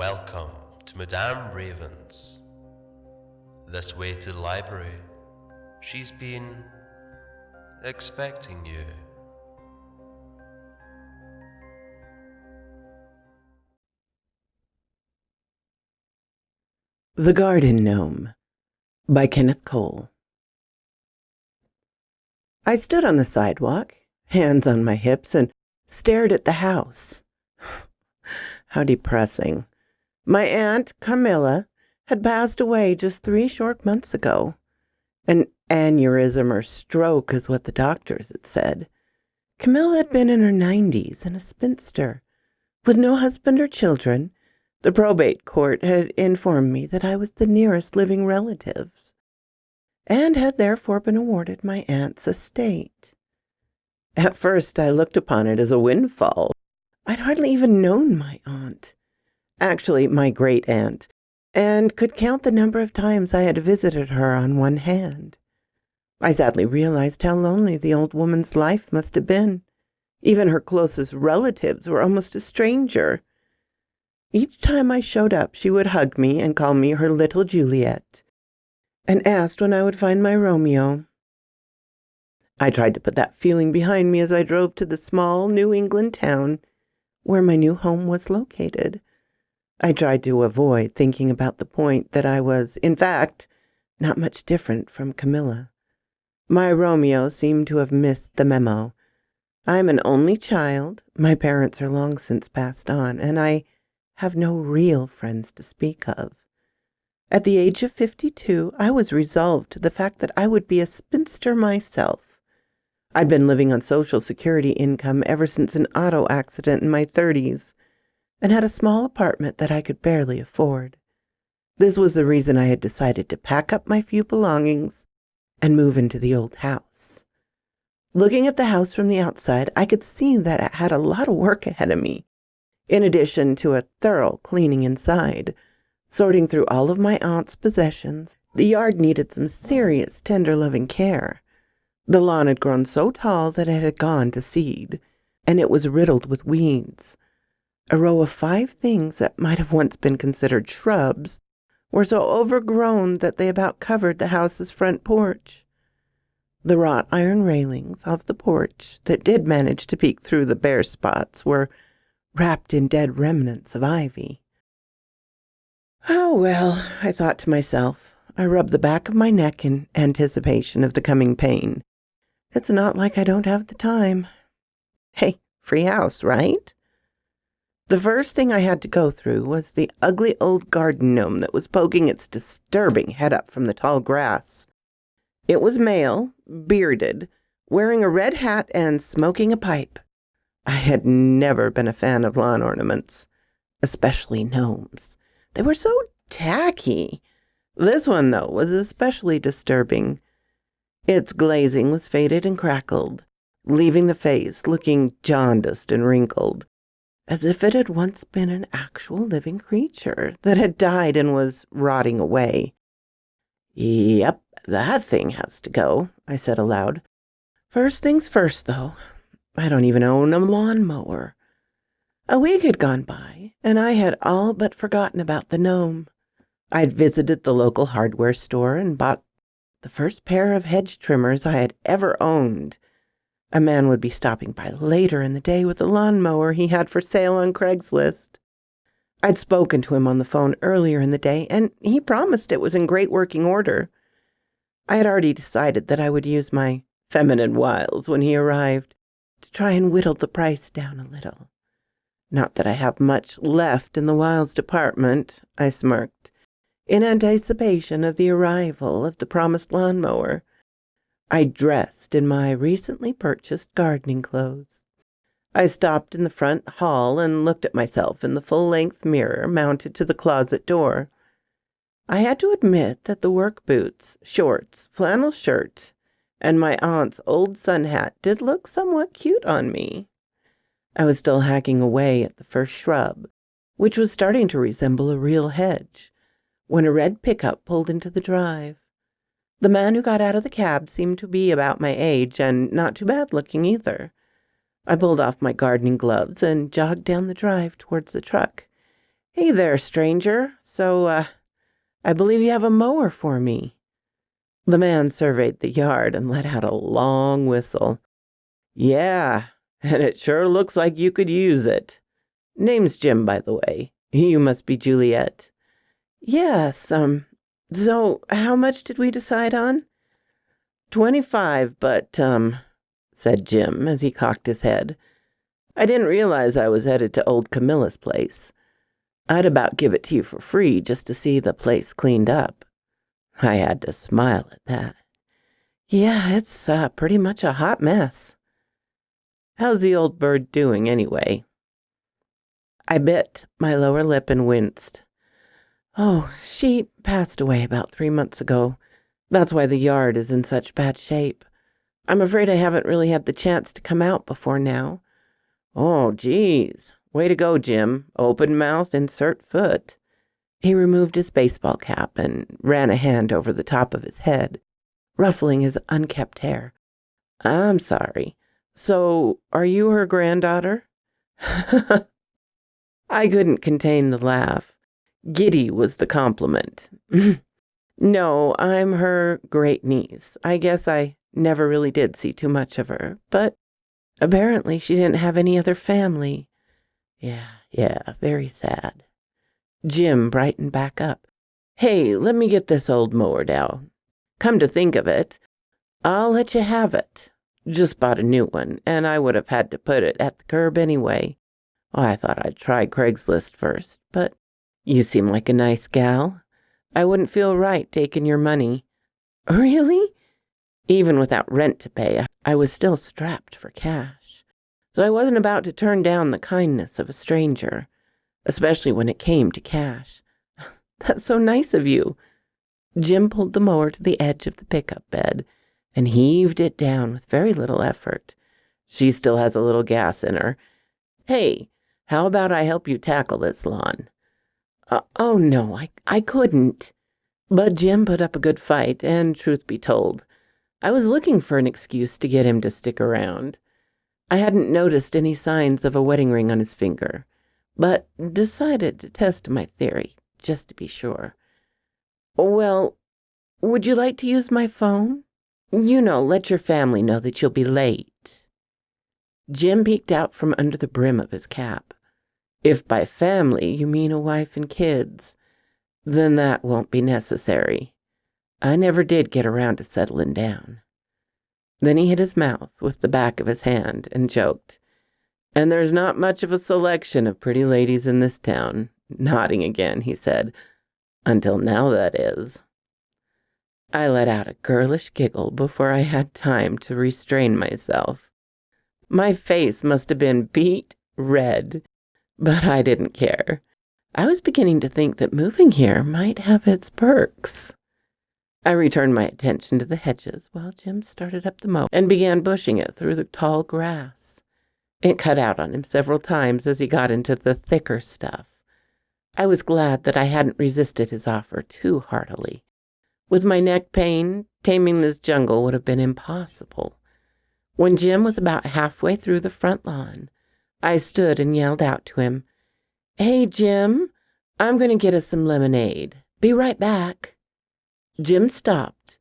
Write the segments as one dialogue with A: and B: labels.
A: Welcome to Madame Raven's. This way to the library. She's been expecting you.
B: The Garden Gnome by Kenneth Kohl. I stood on the sidewalk, hands on my hips, and stared at the house. How depressing. My aunt, Camilla, had passed away just 3 short months ago. An aneurysm or stroke is what the doctors had said. Camilla had been in her 90s and a spinster. With no husband or children, the probate court had informed me that I was the nearest living relative, and had therefore been awarded my aunt's estate. At first I looked upon it as a windfall. I'd hardly even known my aunt, actually my great-aunt, and could count the number of times I had visited her on one hand. I sadly realized how lonely the old woman's life must have been. Even her closest relatives were almost a stranger. Each time I showed up, she would hug me and call me her little Juliet, and asked when I would find my Romeo. I tried to put that feeling behind me as I drove to the small New England town where my new home was located. I tried to avoid thinking about the point that I was, in fact, not much different from Camilla. My Romeo seemed to have missed the memo. I'm an only child, my parents are long since passed on, and I have no real friends to speak of. At the age of 52, I was resolved to the fact that I would be a spinster myself. I'd been living on Social Security income ever since an auto accident in my 30s, and had a small apartment that I could barely afford. This was the reason I had decided to pack up my few belongings and move into the old house. Looking at the house from the outside, I could see that it had a lot of work ahead of me. In addition to a thorough cleaning inside, sorting through all of my aunt's possessions, the yard needed some serious, tender, loving care. The lawn had grown so tall that it had gone to seed, and it was riddled with weeds. A row of 5 things that might have once been considered shrubs were so overgrown that they about covered the house's front porch. The wrought iron railings of the porch that did manage to peek through the bare spots were wrapped in dead remnants of ivy. Oh, well, I thought to myself. I rubbed the back of my neck in anticipation of the coming pain. It's not like I don't have the time. Hey, free house, right? The first thing I had to go through was the ugly old garden gnome that was poking its disturbing head up from the tall grass. It was male, bearded, wearing a red hat and smoking a pipe. I had never been a fan of lawn ornaments, especially gnomes. They were so tacky. This one, though, was especially disturbing. Its glazing was faded and crackled, leaving the face looking jaundiced and wrinkled, as if it had once been an actual living creature that had died and was rotting away. Yep, that thing has to go, I said aloud. First things first, though. I don't even own a lawnmower. A week had gone by, and I had all but forgotten about the gnome. I'd visited the local hardware store and bought the first pair of hedge trimmers I had ever owned. A man would be stopping by later in the day with a lawnmower he had for sale on Craigslist. I'd spoken to him on the phone earlier in the day, and he promised it was in great working order. I had already decided that I would use my feminine wiles when he arrived to try and whittle the price down a little. Not that I have much left in the wiles department, I smirked, in anticipation of the arrival of the promised lawnmower. I dressed in my recently purchased gardening clothes. I stopped in the front hall and looked at myself in the full-length mirror mounted to the closet door. I had to admit that the work boots, shorts, flannel shirt, and my aunt's old sun hat did look somewhat cute on me. I was still hacking away at the first shrub, which was starting to resemble a real hedge, when a red pickup pulled into the drive. The man who got out of the cab seemed to be about my age and not too bad looking either. I pulled off my gardening gloves and jogged down the drive towards the truck, Hey there, stranger. So, I believe you have a mower for me. The man surveyed the yard and let out a long whistle. Yeah, and it sure looks like you could use it. Name's Jim, by the way. You must be Juliet. Yes, so how much did we decide on? 25, but, said Jim as he cocked his head. I didn't realize I was headed to old Camilla's place. I'd about give it to you for free just to see the place cleaned up. I had to smile at that. Yeah, it's pretty much a hot mess. How's the old bird doing anyway? I bit my lower lip and winced. Oh, she passed away about 3 months ago. That's why the yard is in such bad shape. I'm afraid I haven't really had the chance to come out before now. Oh, geez. Way to go, Jim. Open mouth, insert foot. He removed his baseball cap and ran a hand over the top of his head, ruffling his unkempt hair. I'm sorry. So, are you her granddaughter? I couldn't contain the laugh. Giddy was the compliment. No, I'm her great-niece. I guess I never really did see too much of her, but apparently she didn't have any other family. Yeah, very sad. Jim brightened back up. Hey, let me get this old mower down. Come to think of it, I'll let you have it. Just bought a new one, and I would have had to put it at the curb anyway. Oh, I thought I'd try Craigslist first, but you seem like a nice gal. I wouldn't feel right taking your money. Really? Even without rent to pay, I was still strapped for cash. So I wasn't about to turn down the kindness of a stranger, especially when it came to cash. That's so nice of you. Jim pulled the mower to the edge of the pickup bed and heaved it down with very little effort. She still has a little gas in her. Hey, how about I help you tackle this lawn? Oh, no, I couldn't. But Jim put up a good fight, and truth be told, I was looking for an excuse to get him to stick around. I hadn't noticed any signs of a wedding ring on his finger, but decided to test my theory, just to be sure. Well, would you like to use my phone? You know, let your family know that you'll be late. Jim peeked out from under the brim of his cap. If by family you mean a wife and kids, then that won't be necessary. I never did get around to settling down. Then he hit his mouth with the back of his hand and joked. And there's not much of a selection of pretty ladies in this town. Nodding again, he said. Until now, that is. I let out a girlish giggle before I had time to restrain myself. My face must have been beet red, but I didn't care. I was beginning to think that moving here might have its perks. I returned my attention to the hedges while Jim started up the mow and began bushing it through the tall grass. It cut out on him several times as he got into the thicker stuff. I was glad that I hadn't resisted his offer too heartily. With my neck pain, taming this jungle would have been impossible. When Jim was about halfway through the front lawn, I stood and yelled out to him, Hey, Jim, I'm going to get us some lemonade. Be right back. Jim stopped,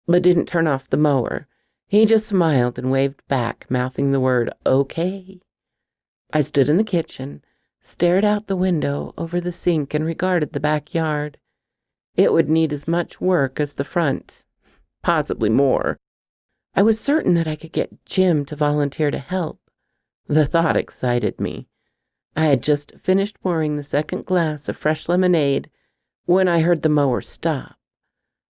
B: but didn't turn off the mower. He just smiled and waved back, mouthing the word, okay. I stood in the kitchen, stared out the window over the sink, and regarded the backyard. It would need as much work as the front, possibly more. I was certain that I could get Jim to volunteer to help. The thought excited me. I had just finished pouring the second glass of fresh lemonade when I heard the mower stop.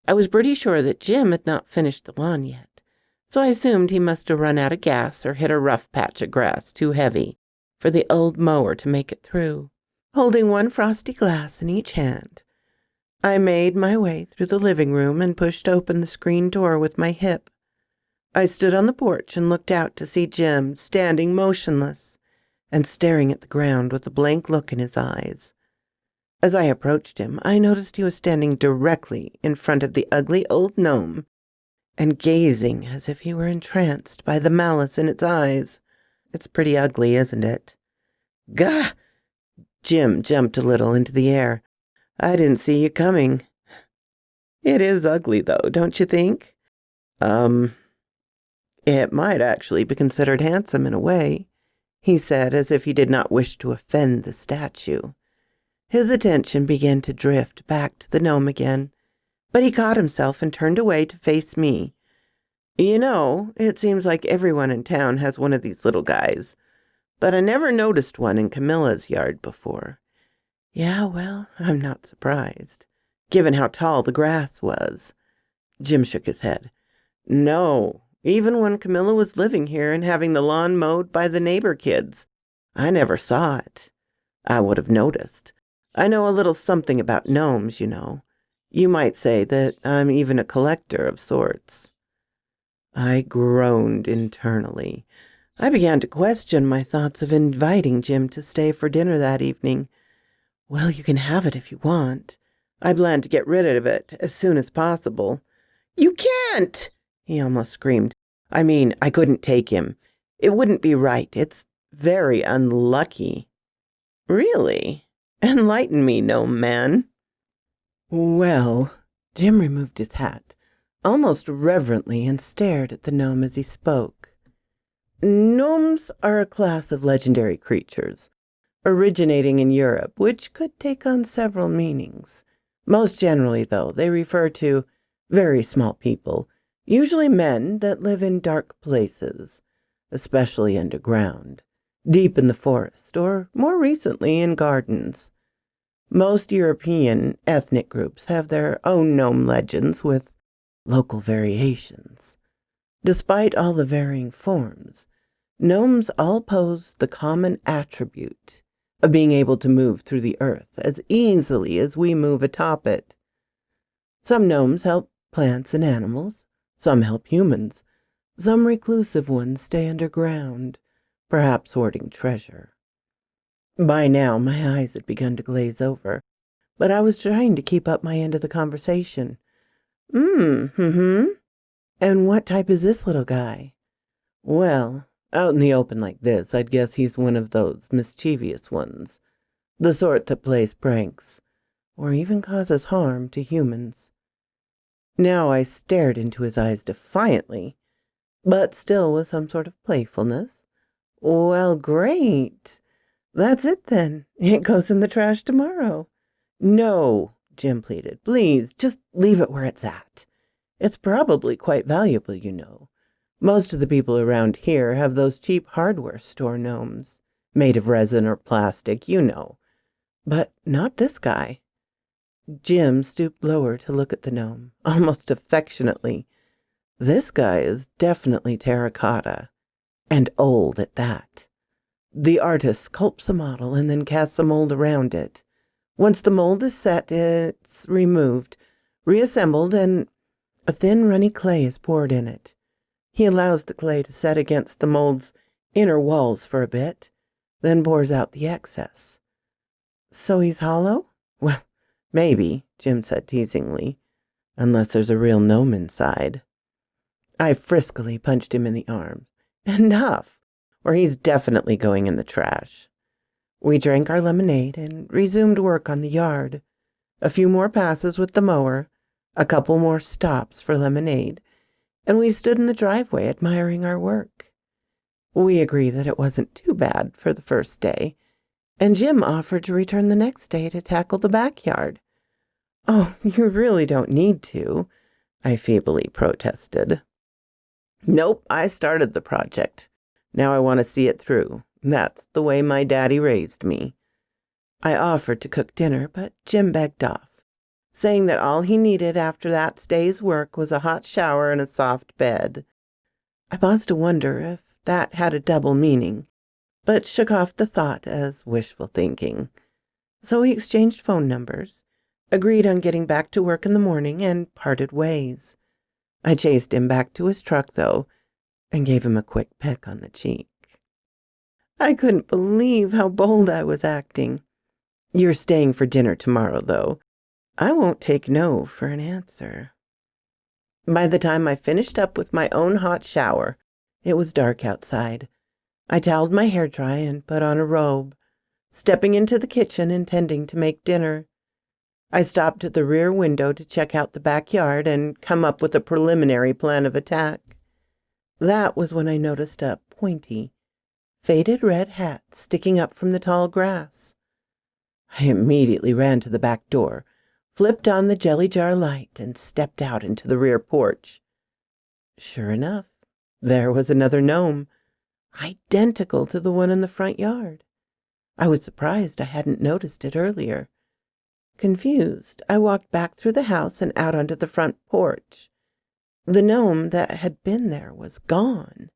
B: I was pretty sure that Jim had not finished the lawn yet, so I assumed he must have run out of gas or hit a rough patch of grass too heavy for the old mower to make it through. Holding one frosty glass in each hand, I made my way through the living room and pushed open the screen door with my hip. I stood on the porch and looked out to see Jim standing motionless and staring at the ground with a blank look in his eyes. As I approached him, I noticed he was standing directly in front of the ugly old gnome and gazing as if he were entranced by the malice in its eyes. It's pretty ugly, isn't it? Gah! Jim jumped a little into the air. I didn't see you coming. It is ugly, though, don't you think? It might actually be considered handsome in a way, he said, as if he did not wish to offend the statue. His attention began to drift back to the gnome again, but he caught himself and turned away to face me. You know, it seems like everyone in town has one of these little guys, but I never noticed one in Camilla's yard before. Yeah, well, I'm not surprised, given how tall the grass was. Jim shook his head. No, even when Camilla was living here and having the lawn mowed by the neighbor kids, I never saw it. I would have noticed. I know a little something about gnomes, you know. You might say that I'm even a collector of sorts. I groaned internally. I began to question my thoughts of inviting Jim to stay for dinner that evening. Well, you can have it if you want. I plan to get rid of it as soon as possible. You can't! He almost screamed. I mean, I couldn't take him. It wouldn't be right. It's very unlucky. Really? Enlighten me, gnome man. Well, Jim removed his hat, almost reverently, and stared at the gnome as he spoke. Gnomes are a class of legendary creatures, originating in Europe, which could take on several meanings. Most generally, though, they refer to very small people, usually men that live in dark places, especially underground, deep in the forest, or more recently in gardens. Most European ethnic groups have their own gnome legends with local variations. Despite all the varying forms, gnomes all pose the common attribute of being able to move through the earth as easily as we move atop it. Some gnomes help plants and animals, some help humans, some reclusive ones stay underground, perhaps hoarding treasure. By now, my eyes had begun to glaze over, but I was trying to keep up my end of the conversation. And what type is this little guy? Well, out in the open like this, I'd guess he's one of those mischievous ones, the sort that plays pranks, or even causes harm to humans. Now I stared into his eyes defiantly, but still with some sort of playfulness. Well, great. That's it then. It goes in the trash tomorrow. No, Jim pleaded. Please, just leave it where it's at. It's probably quite valuable, you know. Most of the people around here have those cheap hardware store gnomes, made of resin or plastic, you know. But not this guy. Jim stooped lower to look at the gnome, almost affectionately. This guy is definitely terracotta, and old at that. The artist sculpts a model and then casts a mold around it. Once the mold is set, it's removed, reassembled, and a thin, runny clay is poured in it. He allows the clay to set against the mold's inner walls for a bit, then pours out the excess. So he's hollow? Well, maybe, Jim said teasingly, unless there's a real gnome inside. I friskily punched him in the arm. Enough! Or he's definitely going in the trash. We drank our lemonade and resumed work on the yard. A few more passes with the mower, a couple more stops for lemonade, and we stood in the driveway admiring our work. We agreed that it wasn't too bad for the first day, and Jim offered to return the next day to tackle the backyard. Oh, you really don't need to, I feebly protested. Nope, I started the project. Now I want to see it through. That's the way my daddy raised me. I offered to cook dinner, but Jim begged off, saying that all he needed after that day's work was a hot shower and a soft bed. I paused to wonder if that had a double meaning, but shook off the thought as wishful thinking. So we exchanged phone numbers, agreed on getting back to work in the morning, and parted ways. I chased him back to his truck, though, and gave him a quick peck on the cheek. I couldn't believe how bold I was acting. You're staying for dinner tomorrow, though. I won't take no for an answer. By the time I finished up with my own hot shower, it was dark outside. I toweled my hair dry and put on a robe. stepping into the kitchen intending to make dinner. I stopped at the rear window to check out the backyard and come up with a preliminary plan of attack. That was when I noticed a pointy, faded red hat sticking up from the tall grass. I immediately ran to the back door, flipped on the jelly jar light, and stepped out into the rear porch. Sure enough, there was another gnome, identical to the one in the front yard. I was surprised I hadn't noticed it earlier. Confused, I walked back through the house and out onto the front porch. The gnome that had been there was gone.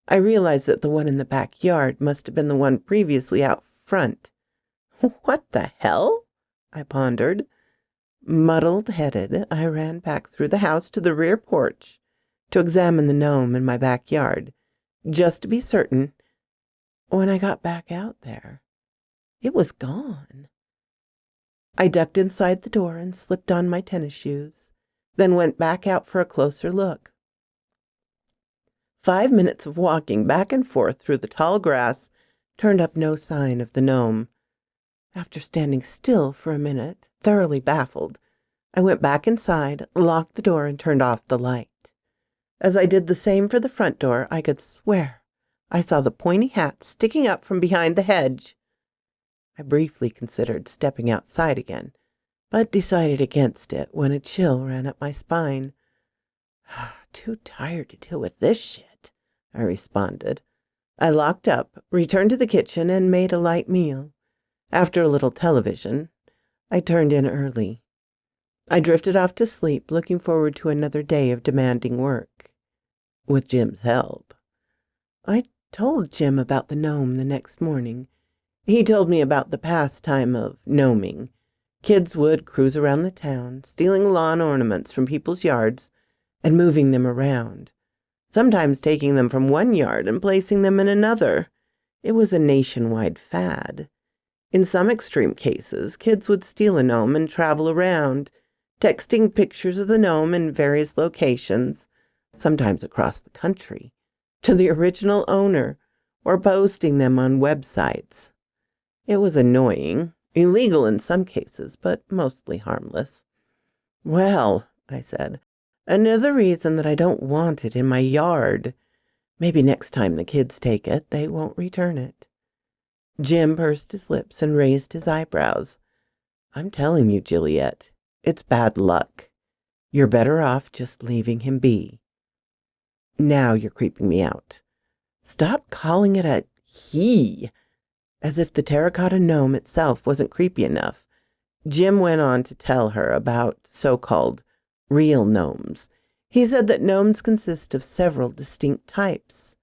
B: I realized that the one in the backyard must have been the one previously out front. What the hell? I pondered. Muddled-headed, I ran back through the house to the rear porch to examine the gnome in my backyard, just to be certain. When I got back out there, it was gone. I ducked inside the door and slipped on my tennis shoes, then went back out for a closer look. 5 minutes of walking back and forth through the tall grass turned up no sign of the gnome. After standing still for a minute, thoroughly baffled, I went back inside, locked the door, and turned off the light. As I did the same for the front door, I could swear I saw the pointy hat sticking up from behind the hedge. I briefly considered stepping outside again, but decided against it when a chill ran up my spine. Too tired to deal with this shit, I responded. I locked up, returned to the kitchen, and made a light meal. After a little television, I turned in early. I drifted off to sleep, looking forward to another day of demanding work. With Jim's help. I told Jim about the gnome the next morning. He told me about the pastime of gnoming. Kids would cruise around the town, stealing lawn ornaments from people's yards and moving them around, sometimes taking them from one yard and placing them in another. It was a nationwide fad. In some extreme cases, kids would steal a gnome and travel around, texting pictures of the gnome in various locations, sometimes across the country, to the original owner, or posting them on websites. It was annoying, illegal in some cases, but mostly harmless. Well, I said, another reason that I don't want it in my yard. Maybe next time the kids take it, they won't return it. Jim pursed his lips and raised his eyebrows. I'm telling you, Juliet, it's bad luck. You're better off just leaving him be. Now you're creeping me out. Stop calling it a he, as if the terracotta gnome itself wasn't creepy enough. Jim went on to tell her about so-called real gnomes. He said that gnomes consist of several distinct types.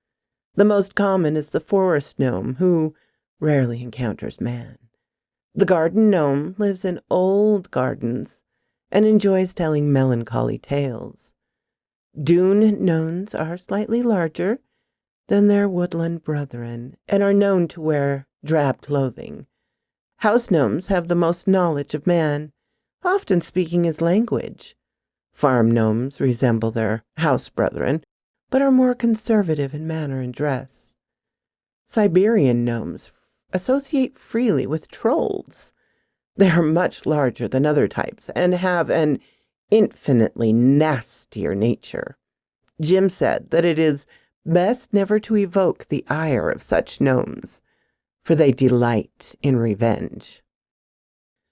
B: The most common is the forest gnome, who rarely encounters man. The garden gnome lives in old gardens and enjoys telling melancholy tales. Dune gnomes are slightly larger than their woodland brethren and are known to wear drab clothing. House gnomes have the most knowledge of man, often speaking his language. Farm gnomes resemble their house brethren, but are more conservative in manner and dress. Siberian gnomes associate freely with trolls. They are much larger than other types and have an infinitely nastier nature. Jim said that it is best never to evoke the ire of such gnomes, for they delight in revenge.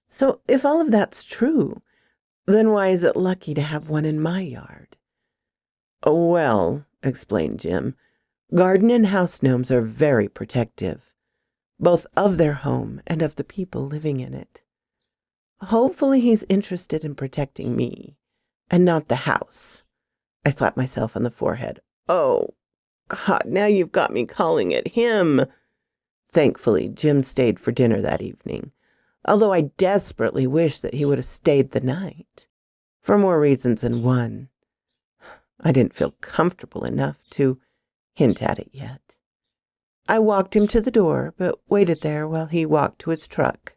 B: So if all of that's true, then why is it lucky to have one in my yard? Oh, well, explained Jim, garden and house gnomes are very protective, both of their home and of the people living in it. Hopefully he's interested in protecting me, and not the house. I slapped myself on the forehead. Oh, God, now you've got me calling it him. Thankfully, Jim stayed for dinner that evening, although I desperately wished that he would have stayed the night, for more reasons than one. I didn't feel comfortable enough to hint at it yet. I walked him to the door, but waited there while he walked to his truck.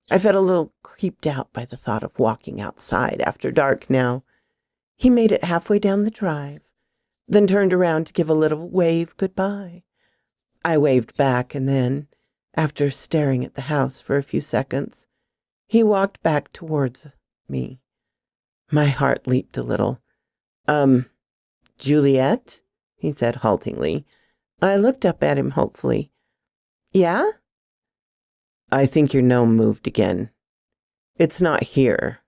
B: I felt a little creeped out by the thought of walking outside after dark now. He made it halfway down the drive, then turned around to give a little wave goodbye. I waved back, and then, After staring at the house for a few seconds, he walked back towards me. My heart leaped a little. Juliet? He said haltingly. I looked up at him hopefully. Yeah? I think your gnome moved again. It's not here.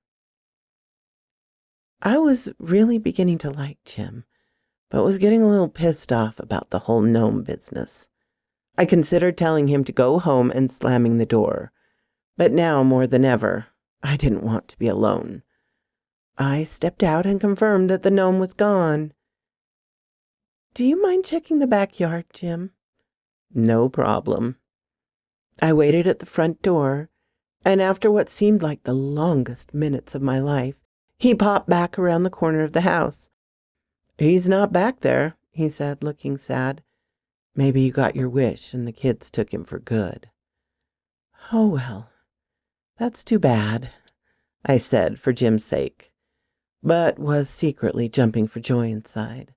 B: I was really beginning to like Jim, but was getting a little pissed off about the whole gnome business. I considered telling him to go home and slamming the door, but now more than ever, I didn't want to be alone. I stepped out and confirmed that the gnome was gone. Do you mind checking the backyard, Jim? No problem. I waited at the front door, and after what seemed like the longest minutes of my life, he popped back around the corner of the house. He's not back there, he said, looking sad. Maybe you got your wish and the kids took him for good. Oh, well, that's too bad, I said for Jim's sake, but was secretly jumping for joy inside.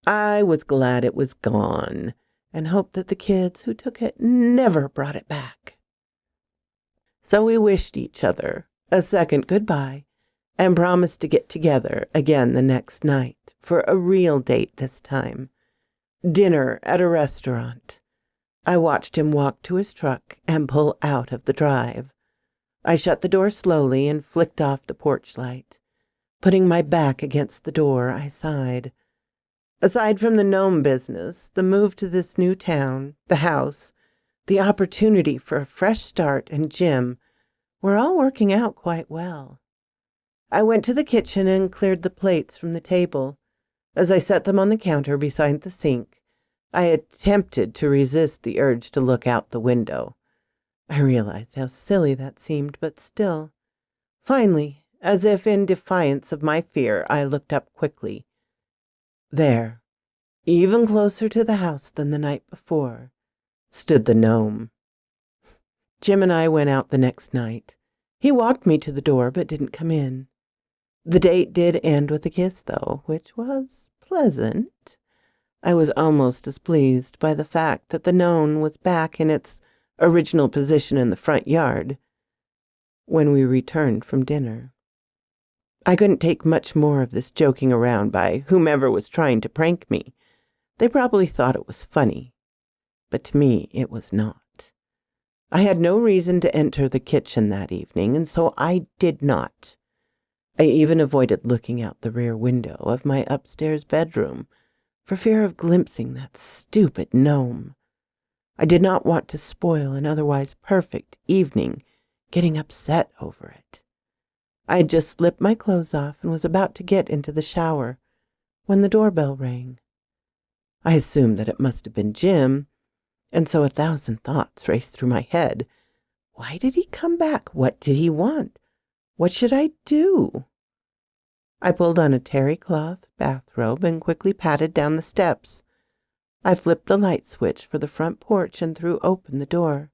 B: I was glad it was gone and hoped that the kids who took it never brought it back. So we wished each other a second goodbye and promised to get together again the next night for a real date this time. Dinner at a restaurant. I watched him walk to his truck and pull out of the drive. I shut the door slowly and flicked off the porch light. Putting my back against the door, I sighed. Aside from the gnome business, the move to this new town, the house, the opportunity for a fresh start, and Jim were all working out quite well. I went to the kitchen and cleared the plates from the table. As I set them on the counter beside the sink, I attempted to resist the urge to look out the window. I realized how silly that seemed, but still. Finally, as if in defiance of my fear, I looked up quickly. There, even closer to the house than the night before, stood the gnome. Jim and I went out the next night. He walked me to the door but didn't come in. The date did end with a kiss, though, which was pleasant. I was almost as pleased by the fact that the gnome was back in its original position in the front yard when we returned from dinner. I couldn't take much more of this joking around by whomever was trying to prank me. They probably thought it was funny, but to me it was not. I had no reason to enter the kitchen that evening, and so I did not. I even avoided looking out the rear window of my upstairs bedroom for fear of glimpsing that stupid gnome. I did not want to spoil an otherwise perfect evening getting upset over it. I had just slipped my clothes off and was about to get into the shower when the doorbell rang. I assumed that it must have been Jim, and so 1,000 thoughts raced through my head. Why did he come back? What did he want? What should I do? I pulled on a terry cloth bathrobe and quickly padded down the steps. I flipped the light switch for the front porch and threw open the door.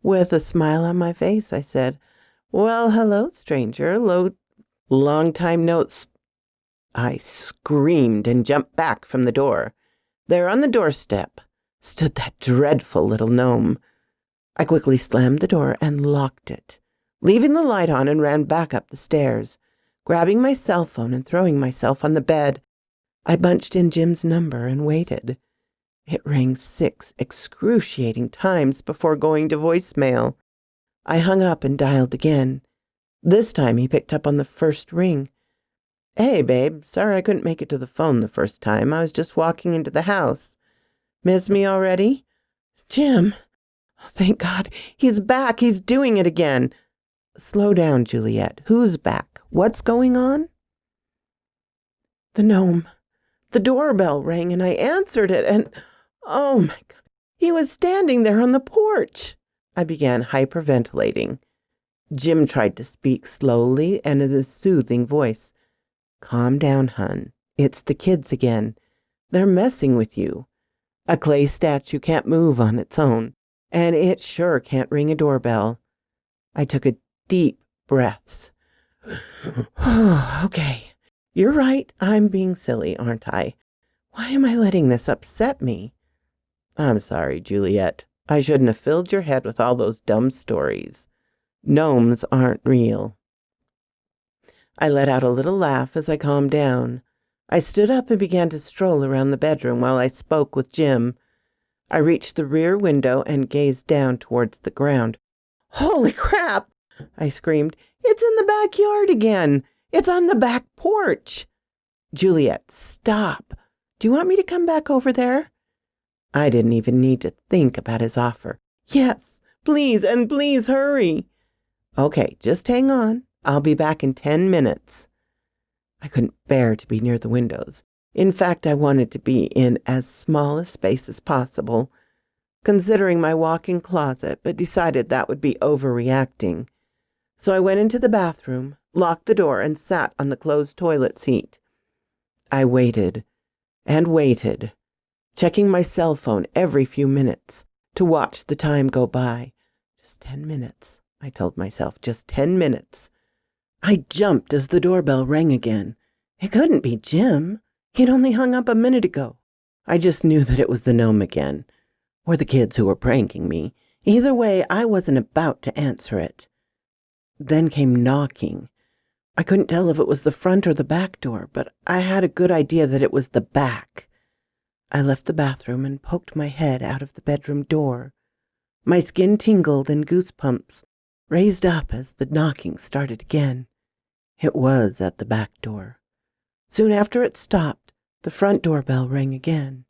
B: With a smile on my face, I said, "Well, hello, stranger. Long time no I screamed and jumped back from the door. There on the doorstep stood that dreadful little gnome. I quickly slammed the door and locked it, leaving the light on, and ran back up the stairs. Grabbing my cell phone and throwing myself on the bed, I bunched in Jim's number and waited. It rang 6 excruciating times before going to voicemail. I hung up and dialed again. This time he picked up on the first ring. "Hey, babe, sorry I couldn't make it to the phone the first time. I was just walking into the house. Miss me already?" "Jim! Oh, thank God, he's back. He's doing it again." "Slow down, Juliet. Who's back? What's going on?" "The gnome. The doorbell rang and I answered it and, oh my God, he was standing there on the porch." I began hyperventilating. Jim tried to speak slowly and in a soothing voice. "Calm down, hun. It's the kids again. They're messing with you. A clay statue can't move on its own, and it sure can't ring a doorbell." I took a deep breaths. "Okay, you're right. I'm being silly, aren't I? Why am I letting this upset me?" "I'm sorry, Juliet. I shouldn't have filled your head with all those dumb stories. Gnomes aren't real." I let out a little laugh as I calmed down. I stood up and began to stroll around the bedroom while I spoke with Jim. I reached the rear window and gazed down towards the ground. "Holy crap!" I screamed. "It's in the backyard again. It's on the back porch." "Juliet, stop. Do you want me to come back over there?" I didn't even need to think about his offer. "Yes, please, and please hurry." "Okay, just hang on. I'll be back in 10 minutes. I couldn't bear to be near the windows. In fact, I wanted to be in as small a space as possible, considering my walk-in closet, but decided that would be overreacting. So I went into the bathroom, locked the door, and sat on the closed toilet seat. I waited and waited, checking my cell phone every few minutes to watch the time go by. Just 10 minutes, I told myself, just 10 minutes. I jumped as the doorbell rang again. It couldn't be Jim. He'd only hung up a minute ago. I just knew that it was the gnome again, or the kids who were pranking me. Either way, I wasn't about to answer it. Then came knocking. I couldn't tell if it was the front or the back door, but I had a good idea that it was the back. I left the bathroom and poked my head out of the bedroom door. My skin tingled and goosebumps raised up as the knocking started again. It was at the back door. Soon after it stopped, the front doorbell rang again.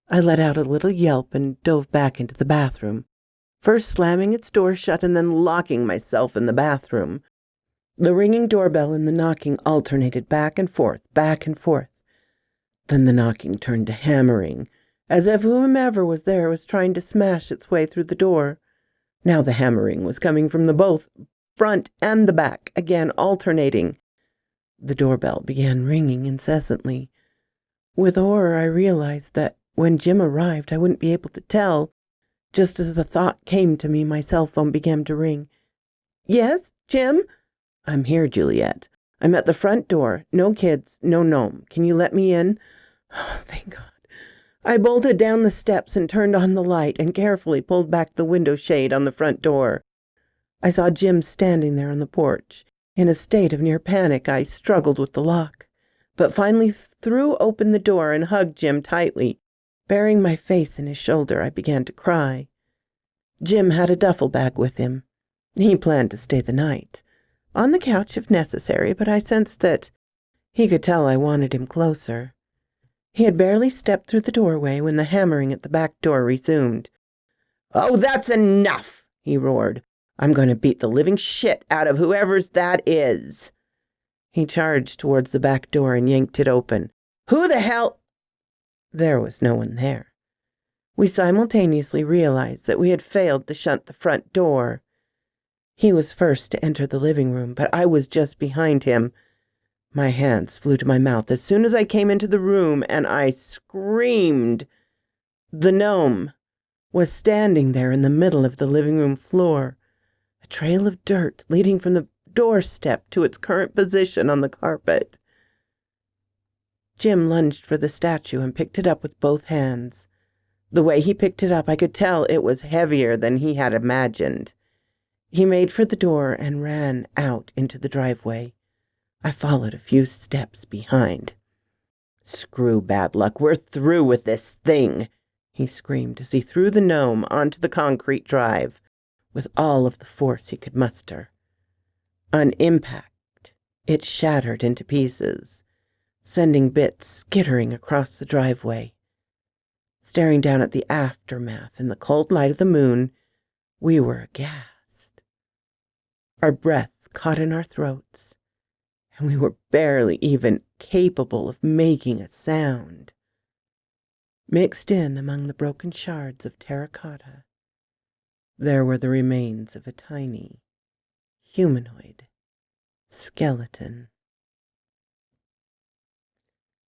B: I let out a little yelp and dove back into the bathroom, first slamming its door shut and then locking myself in the bathroom. The ringing doorbell and the knocking alternated back and forth, back and forth. Then the knocking turned to hammering, as if whomever was there was trying to smash its way through the door. Now the hammering was coming from the both front and the back, again alternating. The doorbell began ringing incessantly. With horror, I realized that when Jim arrived, I wouldn't be able to tell. Just as the thought came to me, my cell phone began to ring. "Yes, Jim?" "I'm here, Juliet. I'm at the front door. No kids, no gnome. Can you let me in?" Oh, thank God. I bolted down the steps and turned on the light and carefully pulled back the window shade on the front door. I saw Jim standing there on the porch. In a state of near panic, I struggled with the lock, but finally threw open the door and hugged Jim tightly. Burying my face in his shoulder, I began to cry. Jim had a duffel bag with him. He planned to stay the night, on the couch if necessary, but I sensed that he could tell I wanted him closer. He had barely stepped through the doorway when the hammering at the back door resumed. "Oh, that's enough!" he roared. "I'm going to beat the living shit out of whoever's that is." He charged towards the back door and yanked it open. "Who the hell—" There was no one there. We simultaneously realized that we had failed to shut the front door. He was first to enter the living room, but I was just behind him. My hands flew to my mouth as soon as I came into the room, and I screamed. The gnome was standing there in the middle of the living room floor, a trail of dirt leading from the doorstep to its current position on the carpet. Jim lunged for the statue and picked it up with both hands. The way he picked it up, I could tell it was heavier than he had imagined. He made for the door and ran out into the driveway. I followed a few steps behind. "Screw bad luck, we're through with this thing," he screamed as he threw the gnome onto the concrete drive with all of the force he could muster. On impact, it shattered into pieces, sending bits skittering across the driveway. Staring down at the aftermath in the cold light of the moon, we were aghast. Our breath caught in our throats, and we were barely even capable of making a sound. Mixed in among the broken shards of terracotta, there were the remains of a tiny, humanoid skeleton.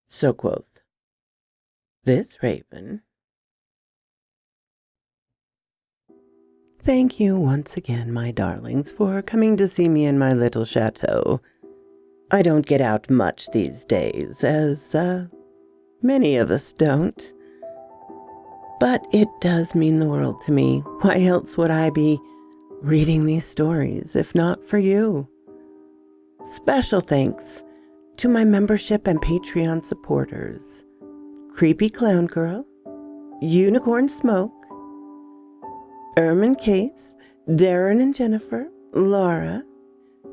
B: So quoth this raven. Thank you once again, my darlings, for coming to see me in my little chateau. I don't get out much these days, as many of us don't. But it does mean the world to me. Why else would I be reading these stories if not for you? Special thanks to my membership and Patreon supporters: Creepy Clown Girl, Unicorn Smoke, Ermin Case, Darren and Jennifer, Laura,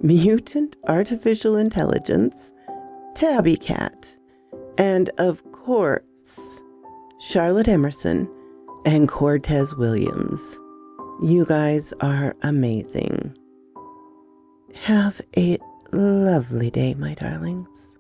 B: Mutant Artificial Intelligence, Tabby Cat, and of course, Charlotte Emerson and Cortez Williams. You guys are amazing. Have a lovely day, my darlings.